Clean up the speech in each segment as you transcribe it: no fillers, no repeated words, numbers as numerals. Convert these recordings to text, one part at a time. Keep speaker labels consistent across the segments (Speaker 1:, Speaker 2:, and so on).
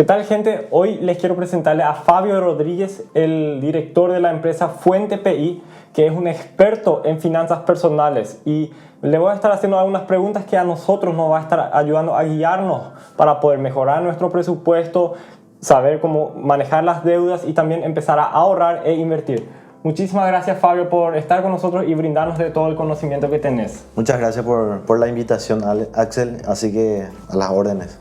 Speaker 1: ¿Qué tal, gente? Hoy les quiero presentarle a Fabio Rodríguez, el director de la empresa Fuente PI, que es un experto en finanzas personales, y le voy a estar haciendo algunas preguntas que a nosotros nos va a estar ayudando a guiarnos para poder mejorar nuestro presupuesto, saber cómo manejar las deudas y también empezar a ahorrar e invertir. Muchísimas gracias, Fabio, por estar con nosotros y brindarnos de todo el conocimiento que tenés.
Speaker 2: Muchas gracias por la invitación, Axel, así que a las órdenes.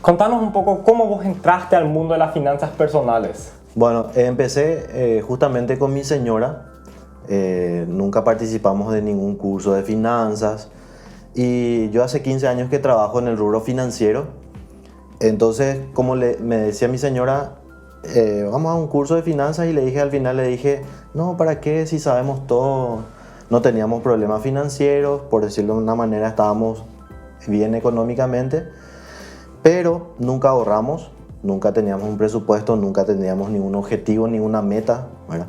Speaker 1: Contanos un poco cómo vos entraste al mundo de las finanzas personales.
Speaker 2: Bueno, empecé justamente con mi señora. Nunca participamos de ningún curso de finanzas y yo hace 15 años que trabajo en el rubro financiero. Entonces, como me decía mi señora, vamos a un curso de finanzas, y al final le dije, no, ¿para qué? Si sabemos todo. No teníamos problemas financieros, por decirlo de una manera, estábamos bien económicamente, pero nunca ahorramos, nunca teníamos un presupuesto, nunca teníamos ningún objetivo, ninguna meta, ¿verdad?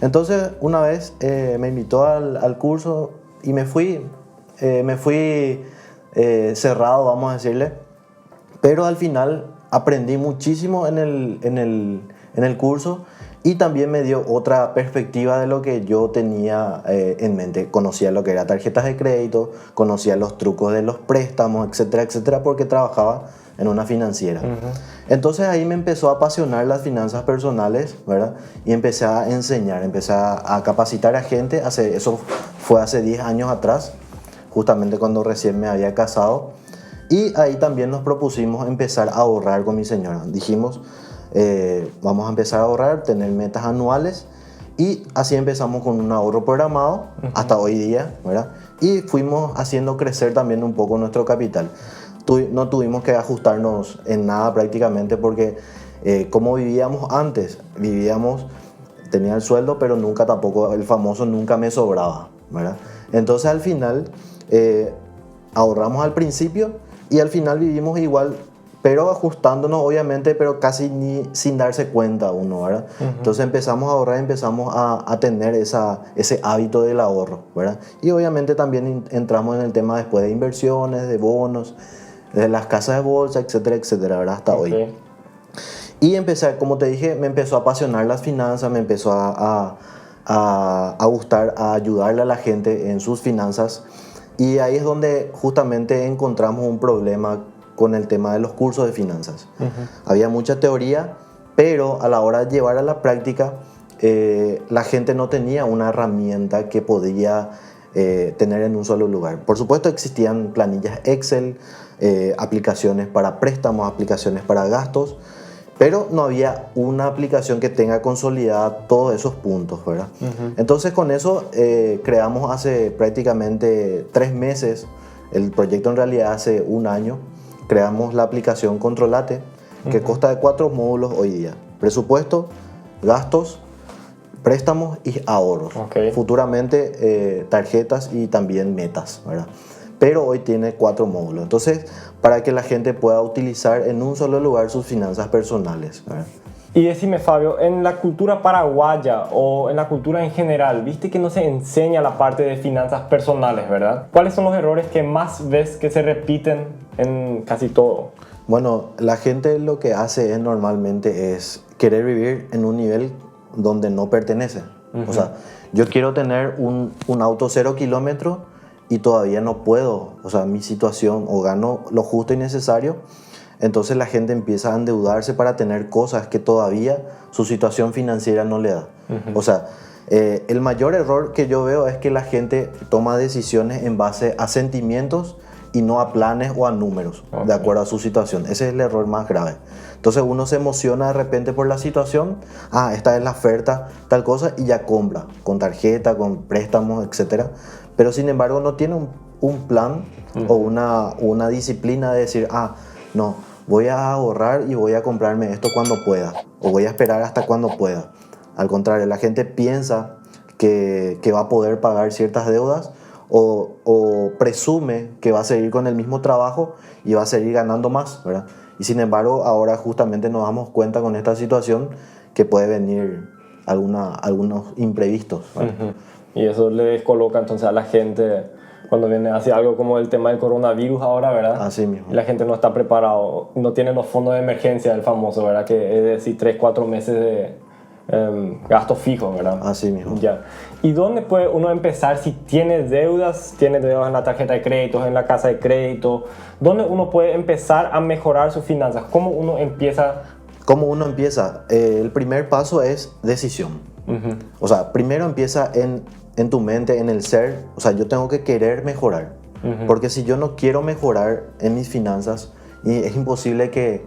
Speaker 2: Entonces, una vez me invitó al curso y me fui cerrado, vamos a decirle, pero al final aprendí muchísimo en el curso, y también me dio otra perspectiva de lo que yo tenía en mente. Conocía lo que era tarjetas de crédito, conocía los trucos de los préstamos, etcétera, etcétera, porque trabajaba en una financiera. Entonces ahí me empezó a apasionar las finanzas personales, ¿verdad? Y empecé a enseñar, empecé a capacitar a gente. Eso fue hace 10 años atrás, justamente cuando recién me había casado. Y ahí también nos propusimos empezar a ahorrar con mi señora. Dijimos, vamos a empezar a ahorrar, tener metas anuales, y así empezamos con un ahorro programado hasta hoy día, ¿verdad? Y fuimos haciendo crecer también un poco nuestro capital. No tuvimos que ajustarnos en nada prácticamente, porque como vivíamos antes, tenía el sueldo, pero nunca tampoco, el famoso nunca me sobraba, ¿verdad? Entonces al final ahorramos al principio, y al final vivimos igual, pero ajustándonos obviamente, pero casi sin darse cuenta uno, ¿verdad? Entonces empezamos a ahorrar, empezamos a tener ese hábito del ahorro, ¿verdad? Y obviamente también entramos en el tema después de inversiones, de bonos, de las casas de bolsa, etcétera, etcétera, ¿verdad? Hasta hoy. Y empecé, como te dije, me empezó a apasionar las finanzas, me empezó a gustar, a ayudarle a la gente en sus finanzas. Y ahí es donde justamente encontramos un problema con el tema de los cursos de finanzas. Había mucha teoría, pero a la hora de llevar a la práctica, la gente no tenía una herramienta que podía tener en un solo lugar. Por supuesto, existían planillas Excel, aplicaciones para préstamos, aplicaciones para gastos, pero no había una aplicación que tenga consolidada todos esos puntos, ¿verdad? Entonces, con eso creamos hace prácticamente 3 meses, el proyecto en realidad hace 1 año, creamos la aplicación Controlate, que consta de 4 módulos hoy día: presupuesto, gastos, préstamos y ahorros. Futuramente tarjetas y también metas, ¿verdad? Pero hoy tiene 4 módulos. Entonces, para que la gente pueda utilizar en un solo lugar sus finanzas personales, ¿verdad?
Speaker 1: Y decime, Fabio, en la cultura paraguaya o en la cultura en general, viste que no se enseña la parte de finanzas personales, ¿verdad? ¿Cuáles son los errores que más ves que se repiten en casi todo?
Speaker 2: Bueno, la gente lo que hace normalmente es querer vivir en un nivel donde no pertenece. O sea, yo quiero tener un auto 0 kilómetros y todavía no puedo. O sea, mi situación, o gano lo justo y necesario. Entonces la gente empieza a endeudarse para tener cosas que todavía su situación financiera no le da. O sea, el mayor error que yo veo es que la gente toma decisiones en base a sentimientos y no a planes o a números, de acuerdo a su situación. Ese es el error más grave. Entonces uno se emociona de repente por la situación, esta es la oferta, tal cosa, y ya compra, con tarjeta, con préstamos, etcétera. Pero sin embargo no tiene un plan o una disciplina de decir, no, voy a ahorrar y voy a comprarme esto cuando pueda, o voy a esperar hasta cuando pueda. Al contrario, la gente piensa que va a poder pagar ciertas deudas, o presume que va a seguir con el mismo trabajo y va a seguir ganando más, ¿verdad? Y sin embargo, ahora justamente nos damos cuenta con esta situación que puede venir algunos imprevistos, ¿verdad?
Speaker 1: Y eso le descoloca entonces a la gente Cuando viene así algo como el tema del coronavirus ahora, ¿verdad?
Speaker 2: Así mismo.
Speaker 1: Y la gente no está preparado, no tiene los fondos de emergencia, el famoso, ¿verdad? Que es decir, 3, 4 meses de gastos fijos, ¿verdad?
Speaker 2: Así mismo.
Speaker 1: Ya. ¿Y dónde puede uno empezar si tiene deudas en la tarjeta de crédito, en la casa de crédito? ¿Dónde uno puede empezar a mejorar sus finanzas? ¿Cómo uno empieza?
Speaker 2: ¿Cómo uno empieza? El primer paso es decisión. O sea, primero empieza en tu mente, en el ser. O sea, yo tengo que querer mejorar. Porque si yo no quiero mejorar en mis finanzas, es imposible que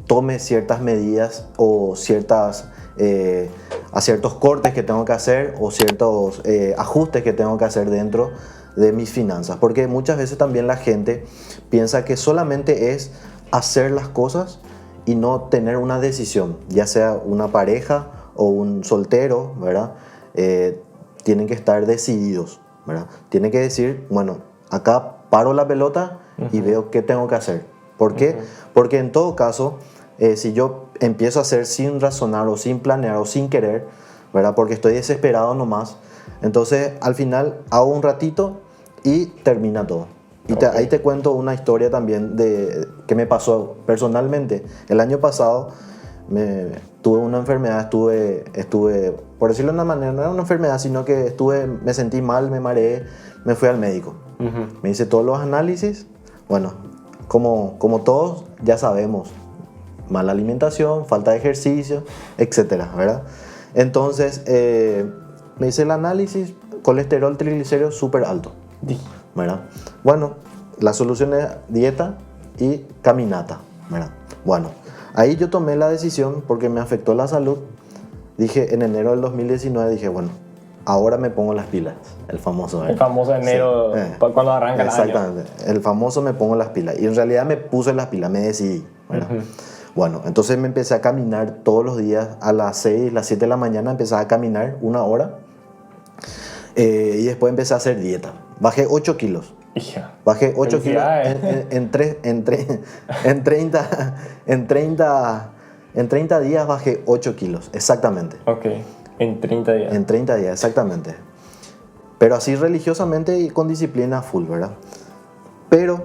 Speaker 2: tome ciertas medidas o a ciertos cortes que tengo que hacer o ciertos ajustes que tengo que hacer dentro de mis finanzas. Porque muchas veces también la gente piensa que solamente es hacer las cosas y no tener una decisión, ya sea una pareja o un soltero, ¿verdad? Tienen que estar decididos, ¿verdad? Tienen que decir, bueno, acá paro la pelota y veo qué tengo que hacer. ¿Por qué? Porque en todo caso, si yo empiezo a hacer sin razonar o sin planear o sin querer, ¿verdad? Porque estoy desesperado nomás, entonces al final hago un ratito y termina todo. Y ahí te cuento una historia también que me pasó personalmente. El año pasado tuve una enfermedad, estuve, por decirlo de una manera, no era una enfermedad, sino que me sentí mal, me mareé, me fui al médico. Me hice todos los análisis. Bueno, como todos ya sabemos, mala alimentación, falta de ejercicio, etcétera, ¿verdad? Entonces, me hice el análisis, colesterol, triglicéridos súper alto, ¿verdad? Bueno, la solución es dieta y caminata, ¿verdad? Bueno, ahí yo tomé la decisión porque me afectó la salud. Dije, en enero del 2019, dije, bueno, ahora me pongo las pilas, el famoso. ¿verdad?
Speaker 1: El famoso enero, sí. Cuando arranca el año.
Speaker 2: Exactamente, el famoso me pongo las pilas. Y en realidad me puse las pilas, me decidí, ¿verdad? Bueno, entonces me empecé a caminar todos los días a las 6, las 7 de la mañana, empecé a caminar 1 hora. Y después empecé a hacer dieta. Bajé 8 kilos.
Speaker 1: Hija.
Speaker 2: Bajé 8 kilos en 30 días bajé 8 kilos, exactamente.
Speaker 1: Ok, en 30 días.
Speaker 2: En 30 días, exactamente. Pero así religiosamente y con disciplina full, ¿verdad? Pero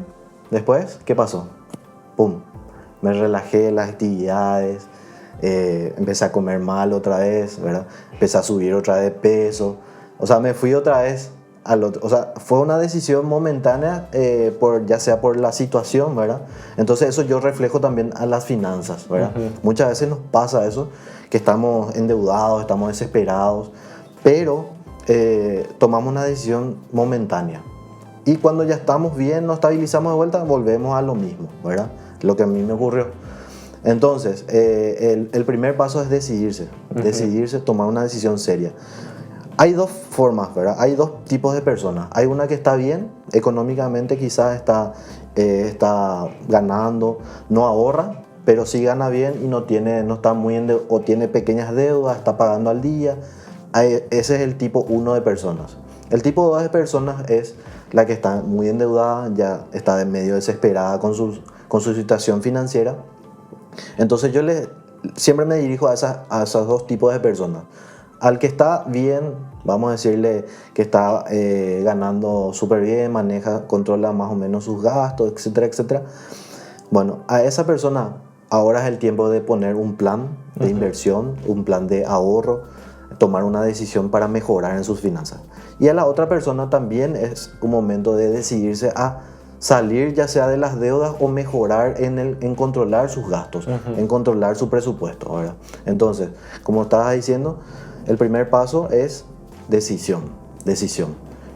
Speaker 2: después, ¿qué pasó? ¡Pum! Me relajé las actividades, empecé a comer mal otra vez, ¿verdad? Empecé a subir otra vez peso. O sea, me fui otra vez al otro. O sea, fue una decisión momentánea, ya sea por la situación, ¿verdad? Entonces eso yo reflejo también a las finanzas, ¿verdad? Muchas veces nos pasa eso, que estamos endeudados, estamos desesperados, pero tomamos una decisión momentánea. Y cuando ya estamos bien, nos estabilizamos de vuelta, volvemos a lo mismo, ¿verdad? Lo que a mí me ocurrió. Entonces, el primer paso es decidirse, tomar una decisión seria. Hay dos formas, ¿verdad? Hay dos tipos de personas. Hay una que está bien, económicamente quizás está ganando, no ahorra, pero sí gana bien y no está muy o tiene pequeñas deudas, está pagando al día. Ese es el tipo 1 de personas. El tipo 2 de personas es la que está muy endeudada, ya está medio desesperada con su situación financiera. Entonces yo siempre me dirijo a esos dos tipos de personas. Al que está bien, vamos a decirle que está ganando súper bien, controla más o menos sus gastos, etcétera, etcétera. Bueno, a esa persona ahora es el tiempo de poner un plan de inversión, un plan de ahorro, tomar una decisión para mejorar en sus finanzas. Y a la otra persona también es un momento de decidirse a salir ya sea de las deudas o mejorar en controlar sus gastos, en controlar su presupuesto, ¿verdad? Entonces, como estabas diciendo, el primer paso es decisión.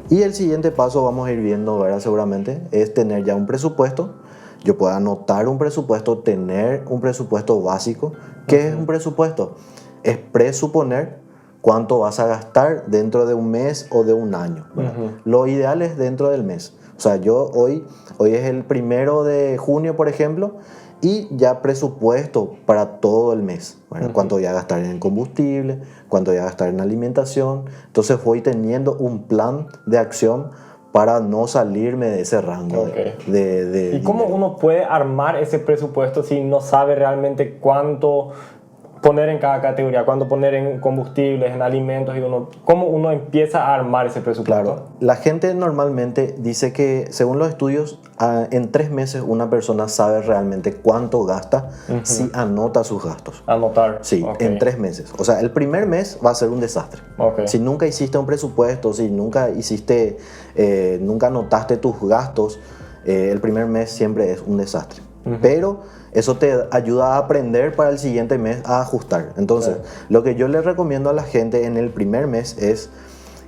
Speaker 2: Y el siguiente paso, vamos a ir viendo, ¿verdad? Seguramente, es tener ya un presupuesto. Yo puedo anotar un presupuesto, tener un presupuesto básico. ¿Qué es un presupuesto? Es presuponer cuánto vas a gastar dentro de un mes o de un año, ¿verdad? Lo ideal es dentro del mes. O sea, hoy es el 1 de junio, por ejemplo, y ya presupuesto para todo el mes, ¿verdad? Cuánto voy a gastar en combustible, cuánto voy a gastar en alimentación. Entonces voy teniendo un plan de acción para no salirme de ese rango.
Speaker 1: ¿Y cómo uno puede armar ese presupuesto si no sabe realmente cuánto poner en cada categoría? ¿Cuánto poner en combustibles, en alimentos? Y ¿cómo uno empieza a armar ese presupuesto?
Speaker 2: Claro, la gente normalmente dice que, según los estudios, en 3 meses una persona sabe realmente cuánto gasta si anota sus gastos.
Speaker 1: Anotar.
Speaker 2: Sí, en 3 meses. O sea, el primer mes va a ser un desastre. Si nunca hiciste un presupuesto, si nunca nunca anotaste tus gastos, el primer mes siempre es un desastre. Pero eso te ayuda a aprender para el siguiente mes a ajustar. Entonces, lo que yo le recomiendo a la gente en el primer mes es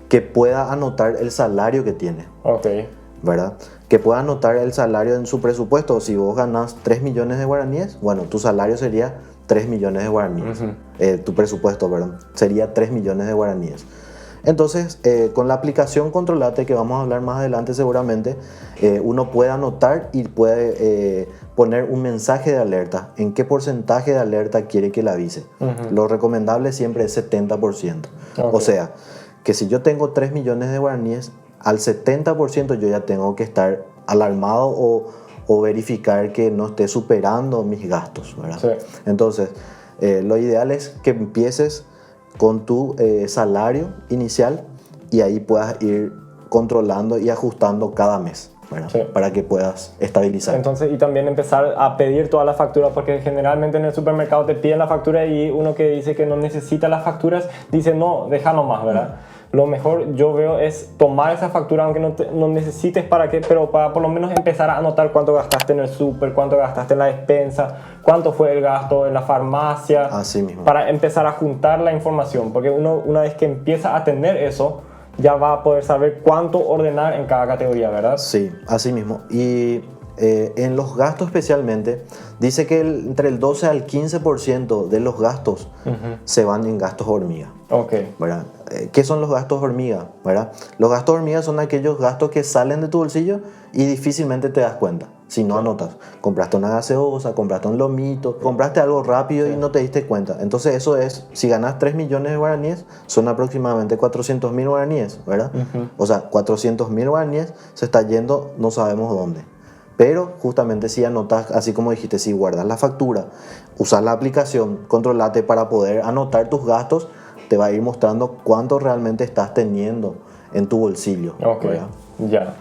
Speaker 2: que pueda anotar el salario que tiene. ¿Verdad? Que pueda anotar el salario en su presupuesto. Si vos ganas 3 millones de guaraníes, bueno, tu salario sería 3 millones de guaraníes. Tu presupuesto, perdón, sería 3 millones de guaraníes. Entonces, con la aplicación Controlate, que vamos a hablar más adelante seguramente, uno puede anotar y puede poner un mensaje de alerta. ¿En qué porcentaje de alerta quiere que le avise? Lo recomendable siempre es 70%. O sea, que si yo tengo 3 millones de guaraníes, al 70% yo ya tengo que estar alarmado o verificar que no esté superando mis gastos, ¿verdad? Entonces, lo ideal es que empieces con tu salario inicial y ahí puedas ir controlando y ajustando cada mes, ¿verdad? Para que puedas estabilizar.
Speaker 1: Entonces, y también empezar a pedir todas las facturas, porque generalmente en el supermercado te piden la factura y uno que dice que no necesita las facturas dice no, deja nomás, ¿verdad? Lo mejor yo veo es tomar esa factura, aunque no necesites para qué, pero para por lo menos empezar a anotar cuánto gastaste en el súper, cuánto gastaste en la despensa, cuánto fue el gasto en la farmacia.
Speaker 2: Así mismo.
Speaker 1: Para empezar a juntar la información, porque uno una vez que empieza a tener eso, ya va a poder saber cuánto ordenar en cada categoría, ¿verdad?
Speaker 2: Sí, así mismo. Y en los gastos especialmente, dice que entre el 12 al 15% de los gastos se van en gastos hormiga. ¿Verdad? ¿Qué son los gastos hormiga? ¿Verdad? Los gastos hormiga son aquellos gastos que salen de tu bolsillo y difícilmente te das cuenta si no anotas. Compraste una gaseosa, compraste un lomito, compraste algo rápido y no te diste cuenta. Entonces eso es, si ganas 3 millones de guaraníes, son aproximadamente 400.000 guaraníes, ¿verdad? O sea, 400.000 guaraníes se está yendo no sabemos dónde. Pero justamente si anotas, así como dijiste, si guardas la factura, usas la aplicación Controlate para poder anotar tus gastos, te va a ir mostrando cuánto realmente estás teniendo en tu bolsillo.
Speaker 1: Ya.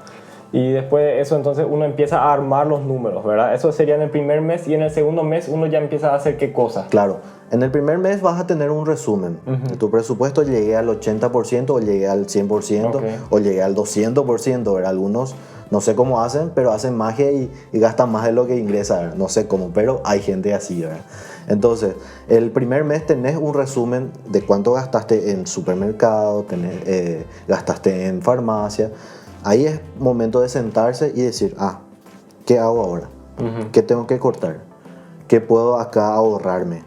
Speaker 1: Y después de eso, entonces uno empieza a armar los números, ¿verdad? Eso sería en el primer mes, y en el segundo mes uno ya empieza a hacer qué cosas.
Speaker 2: Claro. En el primer mes vas a tener un resumen. Tu presupuesto llegué al 80% o llegué al 100% o llegué al 200%, ¿verdad? Algunos no sé cómo hacen, pero hacen magia y gastan más de lo que ingresa, ¿verdad? No sé cómo, pero hay gente así, ¿verdad? Entonces, el primer mes tenés un resumen de cuánto gastaste en supermercado, gastaste en farmacia. Ahí es momento de sentarse y decir, ¿qué hago ahora? ¿Qué tengo que cortar? ¿Qué puedo acá ahorrarme?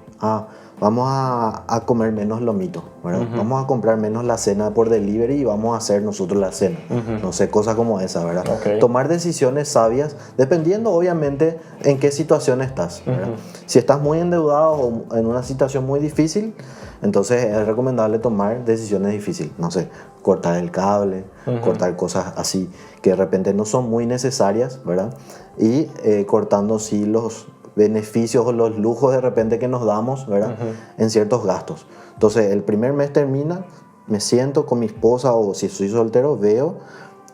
Speaker 2: Vamos a comer menos lomito, ¿verdad? Vamos a comprar menos la cena por delivery y vamos a hacer nosotros la cena. No sé, cosas como esa, ¿verdad? Tomar decisiones sabias, dependiendo obviamente en qué situación estás, ¿verdad? Si estás muy endeudado o en una situación muy difícil, entonces es recomendable tomar decisiones difíciles. No sé, cortar el cable, cortar cosas así que de repente no son muy necesarias, ¿verdad? Y cortando sí los beneficios o los lujos de repente que nos damos, ¿verdad? En ciertos gastos. Entonces el primer mes termina, me siento con mi esposa o si soy soltero, veo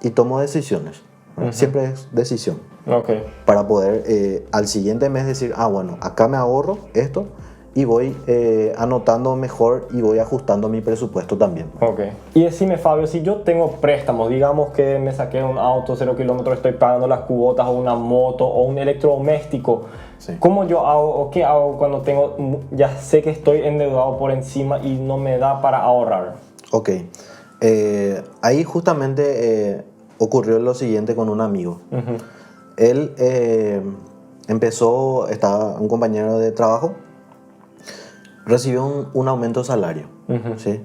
Speaker 2: y tomo decisiones. Siempre es decisión. Para poder al siguiente mes decir, bueno, acá me ahorro esto y voy anotando mejor y voy ajustando mi presupuesto también.
Speaker 1: Y decime, Fabio, si yo tengo préstamos, digamos que me saqué un auto 0 kilómetros, estoy pagando las cuotas, o una moto o un electrodoméstico, ¿cómo yo hago o qué hago cuando ya sé que estoy endeudado por encima y no me da para ahorrar?
Speaker 2: Ahí justamente ocurrió lo siguiente con un amigo. Él estaba un compañero de trabajo, recibió un aumento de salario, ¿sí?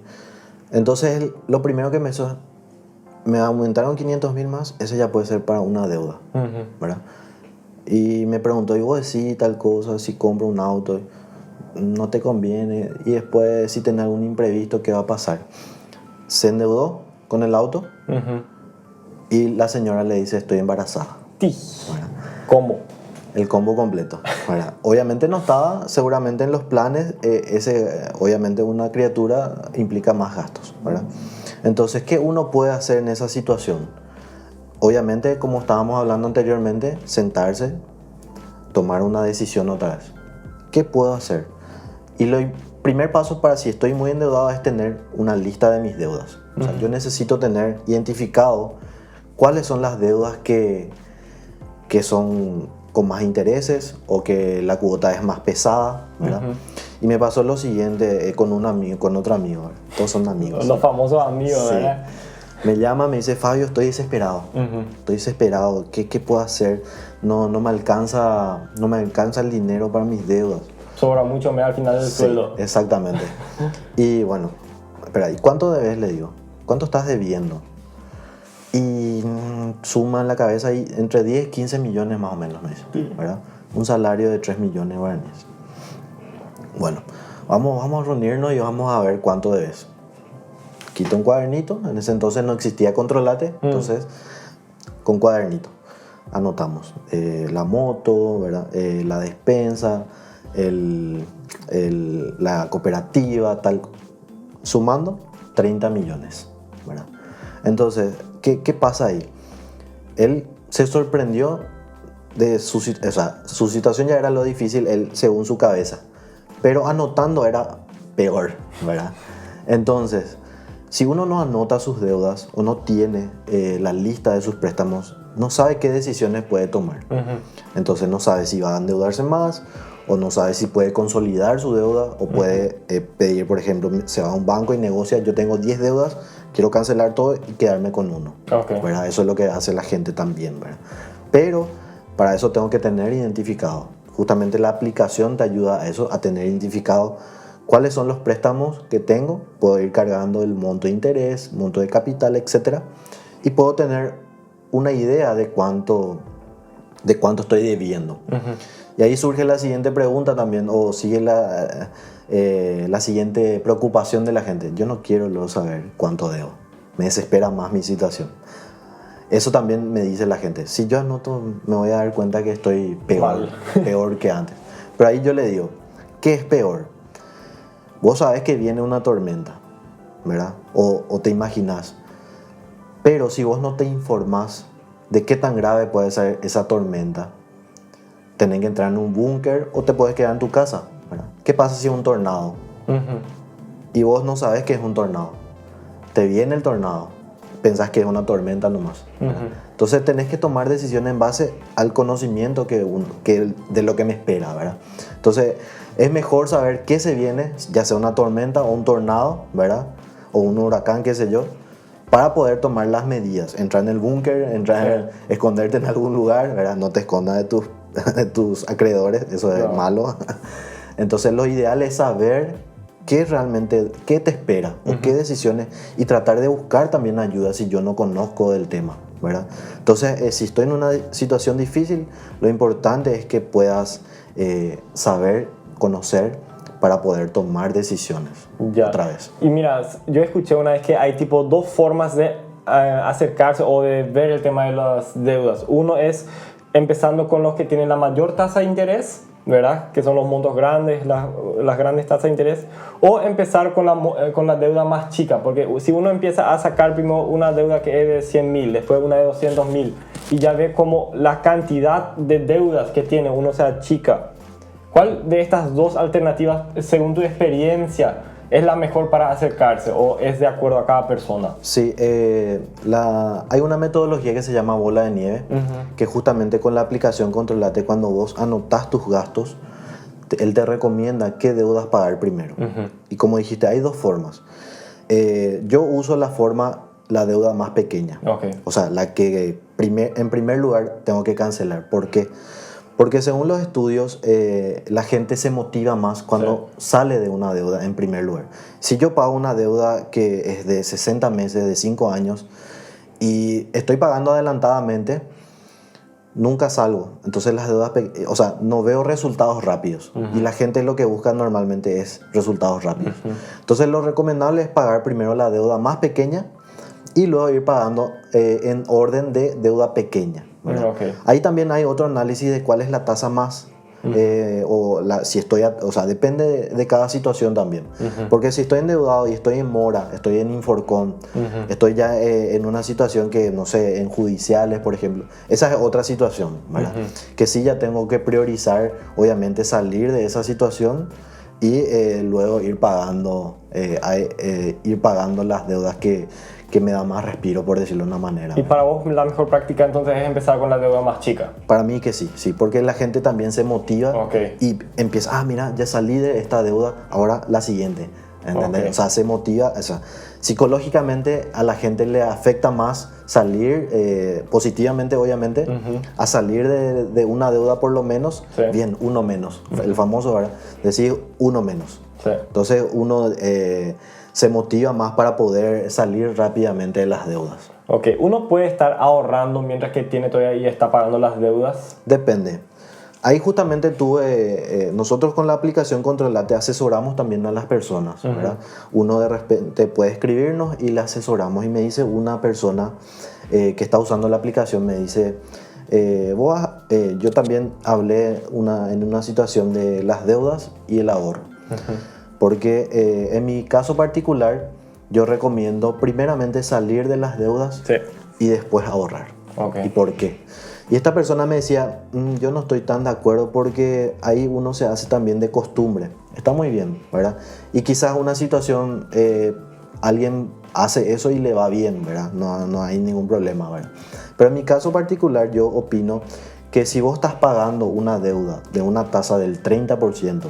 Speaker 2: Entonces lo primero que me hizo, me aumentaron 500.000 más, ese ya puede ser para una deuda, ¿verdad? Y me preguntó, y vos decís tal cosa, si compro un auto, no te conviene, y después si tenés algún imprevisto, ¿qué va a pasar? Se endeudó con el auto y la señora le dice, estoy embarazada.
Speaker 1: ¿Cómo?
Speaker 2: El combo completo. ¿verdad? Obviamente no estaba seguramente en los planes, obviamente una criatura implica más gastos, ¿verdad? Entonces, ¿qué uno puede hacer en esa situación? Obviamente, como estábamos hablando anteriormente, sentarse, tomar una decisión otra vez. ¿Qué puedo hacer? Y el primer paso para si estoy muy endeudado es tener una lista de mis deudas. O sea, yo necesito tener identificado cuáles son las deudas que son con más intereses o que la cuota es más pesada, ¿verdad? Y me pasó lo siguiente con un amigo, con otro amigo, ¿verdad? Todos son amigos.
Speaker 1: Los famosos amigos,
Speaker 2: Sí.
Speaker 1: ¿verdad?
Speaker 2: Me llama, me dice, Fabio, estoy desesperado. Estoy desesperado. ¿Qué puedo hacer? No me alcanza el dinero para mis deudas.
Speaker 1: Sobra mucho al final del
Speaker 2: Sí,
Speaker 1: sueldo.
Speaker 2: exactamente. Y bueno, espera, ¿y cuánto debes? Le digo. ¿Cuánto estás debiendo? Y suma en la cabeza ahí entre 10 y 15 millones más o menos, me dice, ¿verdad? Un salario de 3 millones guaraníes. Bueno, vamos a reunirnos y vamos a ver cuánto debes. Quito un cuadernito, en ese entonces no existía Controlate, entonces con cuadernito anotamos la moto, ¿verdad? La despensa, la cooperativa, tal, sumando 30 millones, ¿verdad? Entonces, ¿qué pasa ahí? Él se sorprendió de su situación, ya era lo difícil, él según su cabeza, pero anotando era peor, ¿verdad? Entonces, si uno no anota sus deudas o no tiene la lista de sus préstamos, no sabe qué decisiones puede tomar. Entonces no sabe si va a endeudarse más o no sabe si puede consolidar su deuda o puede pedir, por ejemplo, se va a un banco y negocia, yo tengo 10 deudas, quiero cancelar todo y quedarme con uno. ¿Verdad? Eso es lo que hace la gente también, ¿verdad? Pero para eso tengo que tener identificado. Justamente la aplicación te ayuda a eso, a tener identificado cuáles son los préstamos que tengo. Puedo ir cargando el monto de interés, monto de capital, etc. Y puedo tener una idea de cuánto estoy debiendo. Y ahí surge la siguiente pregunta también, o sigue la siguiente preocupación de la gente. Yo no quiero luego saber cuánto debo. Me desespera más mi situación. Eso también me dice la gente. Si yo anoto, me voy a dar cuenta que estoy peor que antes. Pero ahí yo le digo, ¿qué es peor? Vos sabés que viene una tormenta, ¿verdad? O te imaginás. Pero si vos no te informás de qué tan grave puede ser esa tormenta, tenés que entrar en un búnker o te puedes quedar en tu casa, ¿verdad? ¿Qué pasa si es un tornado? Y vos no sabés que es un tornado. Te viene el tornado, pensás que es una tormenta nomás. Entonces tenés que tomar decisiones en base al conocimiento de lo que me espera, ¿verdad? Entonces es mejor saber qué se viene, ya sea una tormenta o un tornado, ¿verdad? O un huracán, qué sé yo, para poder tomar las medidas. Entrar en el búnker, esconderte en algún lugar, ¿verdad? No te escondas de tus acreedores, eso es malo. Entonces lo ideal es saber qué te espera o qué decisiones, y tratar de buscar también ayuda si yo no conozco del tema, ¿verdad? Entonces, si estoy en una situación difícil, lo importante es que puedas saber, conocer, para poder tomar decisiones otra vez.
Speaker 1: Y mira, yo escuché una vez que hay tipo dos formas de acercarse o de ver el tema de las deudas. Uno es empezando con los que tienen la mayor tasa de interés, ¿verdad? Que son los montos grandes, las grandes tasas de interés. O empezar con la deuda más chica, porque si uno empieza a sacar primero una deuda que es de 100.000, después una de 200.000, y ya ve como la cantidad de deudas que tiene uno se achica. ¿Cuál de estas dos alternativas, según tu experiencia, es la mejor para acercarse o es de acuerdo a cada persona?
Speaker 2: Sí, hay una metodología que se llama bola de nieve, que justamente con la aplicación Controlate, cuando vos anotás tus gastos, él te recomienda qué deudas pagar primero. Y como dijiste, hay dos formas. Yo uso la deuda más pequeña. O sea, la que en primer lugar tengo que cancelar. ¿Por qué? Porque según los estudios, la gente se motiva más cuando sale de una deuda en primer lugar. Si yo pago una deuda que es de 60 meses, de 5 años, y estoy pagando adelantadamente, nunca salgo. Entonces las deudas, no veo resultados rápidos. Y la gente lo que busca normalmente es resultados rápidos. Entonces lo recomendable es pagar primero la deuda más pequeña y luego ir pagando en orden de deuda pequeña. Ahí también hay otro análisis de cuál es la tasa más si estoy, o sea, depende de cada situación también. Porque si estoy endeudado y estoy en mora, estoy en Inforcon, estoy ya en una situación que, no sé, en judiciales, por ejemplo, esa es otra situación, ¿verdad? Que sí ya tengo que priorizar, obviamente, salir de esa situación y luego ir pagando las deudas que me da más respiro, por decirlo de una manera.
Speaker 1: ¿Y para vos la mejor práctica entonces es empezar con la deuda más chica?
Speaker 2: Para mí que sí, porque la gente también se motiva y empieza, mira, ya salí de esta deuda, ahora la siguiente, ¿entendés? O sea, se motiva, o sea, psicológicamente a la gente le afecta más salir, positivamente obviamente, a salir de una deuda por lo menos, bien, uno menos, el famoso, ¿verdad? Decir uno menos. Entonces uno se motiva más para poder salir rápidamente de las deudas.
Speaker 1: Ok, ¿uno puede estar ahorrando mientras que tiene todavía y está pagando las deudas?
Speaker 2: Depende. Ahí justamente nosotros con la aplicación Controlate asesoramos también a las personas, ¿verdad? Uno de repente puede escribirnos y le asesoramos, y me dice una persona que está usando la aplicación, me dice, yo también hablé en una situación de las deudas y el ahorro. Porque en mi caso particular, yo recomiendo primeramente salir de las deudas y después ahorrar. ¿Y por qué? Y esta persona me decía, yo no estoy tan de acuerdo porque ahí uno se hace también de costumbre. Está muy bien, ¿verdad? Y quizás una situación, alguien hace eso y le va bien, ¿verdad? No hay ningún problema, ¿verdad? Pero en mi caso particular, yo opino que si vos estás pagando una deuda de una tasa del 30%,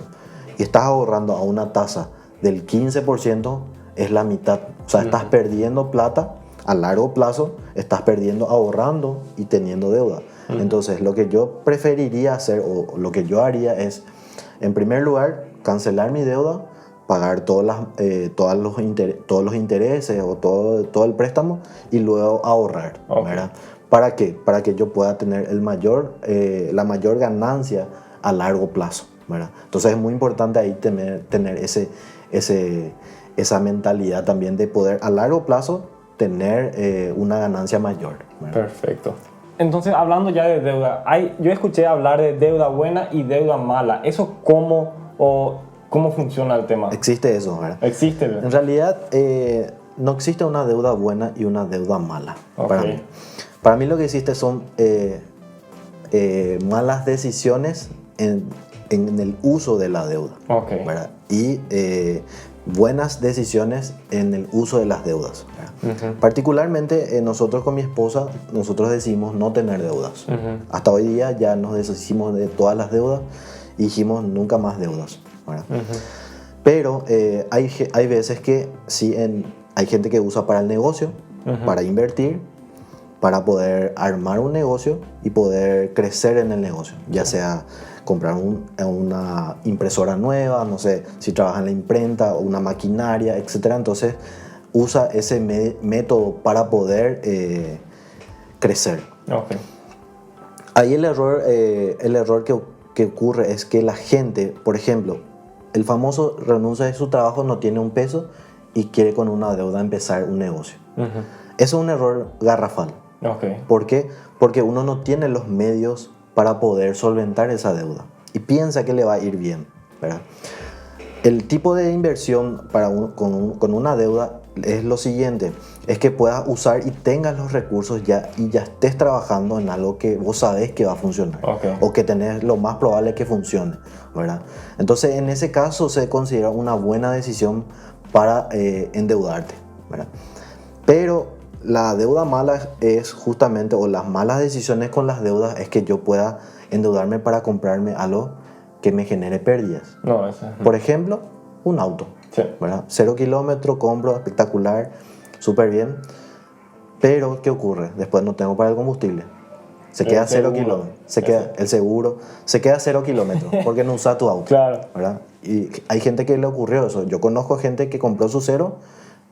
Speaker 2: y estás ahorrando a una tasa del 15%, es la mitad. O sea, estás perdiendo plata a largo plazo, estás perdiendo ahorrando y teniendo deuda. Entonces, lo que yo preferiría hacer, o lo que yo haría es, en primer lugar, cancelar mi deuda, pagar todos los intereses o todo el préstamo y luego ahorrar, ¿verdad? ¿Para qué? Para que yo pueda tener la mayor ganancia a largo plazo, ¿verdad? Entonces es muy importante ahí tener esa mentalidad también de poder a largo plazo tener una ganancia mayor, ¿verdad?
Speaker 1: Perfecto. Entonces, hablando ya de deuda, yo escuché hablar de deuda buena y deuda mala. ¿Eso cómo funciona el tema?
Speaker 2: Existe eso, ¿verdad?
Speaker 1: Existe.
Speaker 2: En realidad no existe una deuda buena y una deuda mala para mí. Para mí lo que existe son malas decisiones en el uso de la deuda, ¿verdad? Y buenas decisiones en el uso de las deudas, ¿verdad? Particularmente nosotros con mi esposa, nosotros decidimos no tener deudas. Hasta hoy día ya nos deshicimos de todas las deudas y dijimos nunca más deudas, ¿verdad? Pero hay veces que sí, hay gente que usa para el negocio, para invertir, para poder armar un negocio y poder crecer en el negocio, ya sea comprar una impresora nueva, no sé, si trabaja en la imprenta o una maquinaria, etc. Entonces usa ese método para poder crecer. Ahí el error que ocurre es que la gente, por ejemplo, el famoso renuncia de su trabajo, no tiene un peso y quiere con una deuda empezar un negocio. Eso es un error garrafal. ¿Por qué? Porque uno no tiene los medios para poder solventar esa deuda y piensa que le va a ir bien, ¿verdad? El tipo de inversión con una deuda es lo siguiente, es que puedas usar y tengas los recursos ya y ya estés trabajando en algo que vos sabés que va a funcionar o que tenés lo más probable que funcione, ¿verdad? Entonces en ese caso se considera una buena decisión para endeudarte, ¿verdad? Pero la deuda mala es justamente, o las malas decisiones con las deudas es que yo pueda endeudarme para comprarme algo que me genere pérdidas. Por ejemplo, un auto, ¿verdad? 0 kilómetros, compro, espectacular, súper bien. Pero, ¿qué ocurre? Después no tengo para el combustible. Se queda 0 kilómetros. El seguro. Se queda 0 kilómetros porque no usa tu auto. ¿Verdad? Y hay gente que le ocurrió eso. Yo conozco gente que compró su cero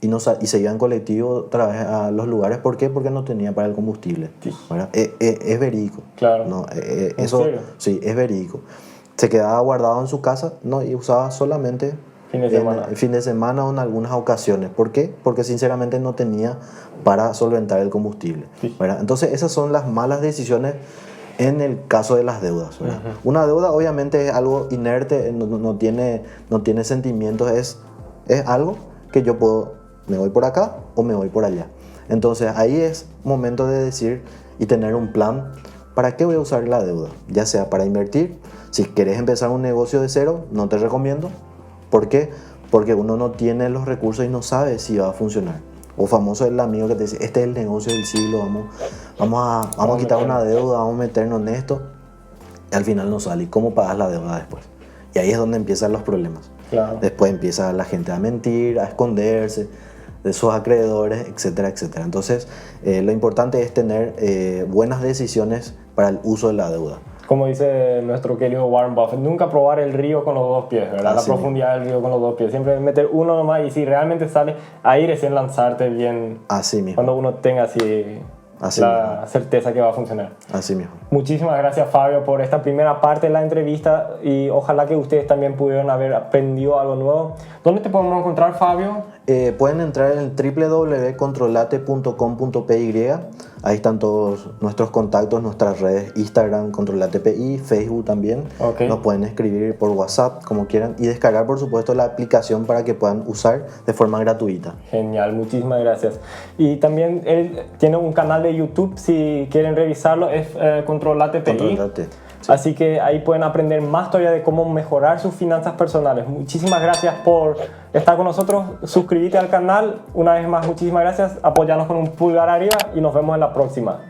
Speaker 2: y se iba en colectivo otra vez a los lugares. ¿Por qué? Porque no tenía para el combustible. ¿Verdad? Es verídico. ¿No? Eso, ¿en serio? Sí, es verídico. Se quedaba guardado en su casa, ¿no? Y usaba solamente fin de semana o en algunas ocasiones. ¿Por qué? Porque sinceramente no tenía para solventar el combustible. ¿Verdad? Entonces esas son las malas decisiones en el caso de las deudas, ¿verdad? Una deuda obviamente es algo inerte, no tiene sentimientos, es algo que yo puedo, me voy por acá o me voy por allá. Entonces ahí es momento de decir y tener un plan. ¿Para qué voy a usar la deuda? Ya sea para invertir. Si querés empezar un negocio de cero, no te recomiendo. ¿Por qué? Porque uno no tiene los recursos y no sabe si va a funcionar. O famoso es el amigo que te dice, este es el negocio del siglo, vamos a quitar una deuda, vamos a meternos en esto. Y al final no sale. ¿Y cómo pagas la deuda después? Y ahí es donde empiezan los problemas.
Speaker 1: Claro.
Speaker 2: Después empieza la gente a mentir, a esconderse de sus acreedores, etcétera, etcétera. Entonces, lo importante es tener buenas decisiones para el uso de la deuda.
Speaker 1: Como dice nuestro querido Warren Buffett, nunca probar el río con los dos pies, ¿verdad?
Speaker 2: Así
Speaker 1: la profundidad del río con los dos pies. Siempre meter uno nomás y si realmente sale, ahí recién lanzarte bien.
Speaker 2: Así mismo.
Speaker 1: Cuando uno tenga así la certeza que va a funcionar.
Speaker 2: Así mismo.
Speaker 1: Muchísimas gracias, Fabio, por esta primera parte de la entrevista y ojalá que ustedes también pudieron haber aprendido algo nuevo. ¿Dónde te podemos encontrar, Fabio?
Speaker 2: Pueden entrar en www.controlate.com.py. Ahí están todos nuestros contactos, nuestras redes, Instagram, ControlatePI, Facebook también.
Speaker 1: Okay.
Speaker 2: Nos pueden escribir por WhatsApp, como quieran, y descargar, por supuesto, la aplicación para que puedan usar de forma gratuita.
Speaker 1: Genial, muchísimas gracias. Y también él tiene un canal de YouTube, si quieren revisarlo, es ControlatePI.
Speaker 2: Controlate. Sí.
Speaker 1: Así que ahí pueden aprender más todavía de cómo mejorar sus finanzas personales. Muchísimas gracias por estar con nosotros. Suscríbete al canal. Una vez más, muchísimas gracias. Apóyanos con un pulgar arriba y nos vemos en la próxima.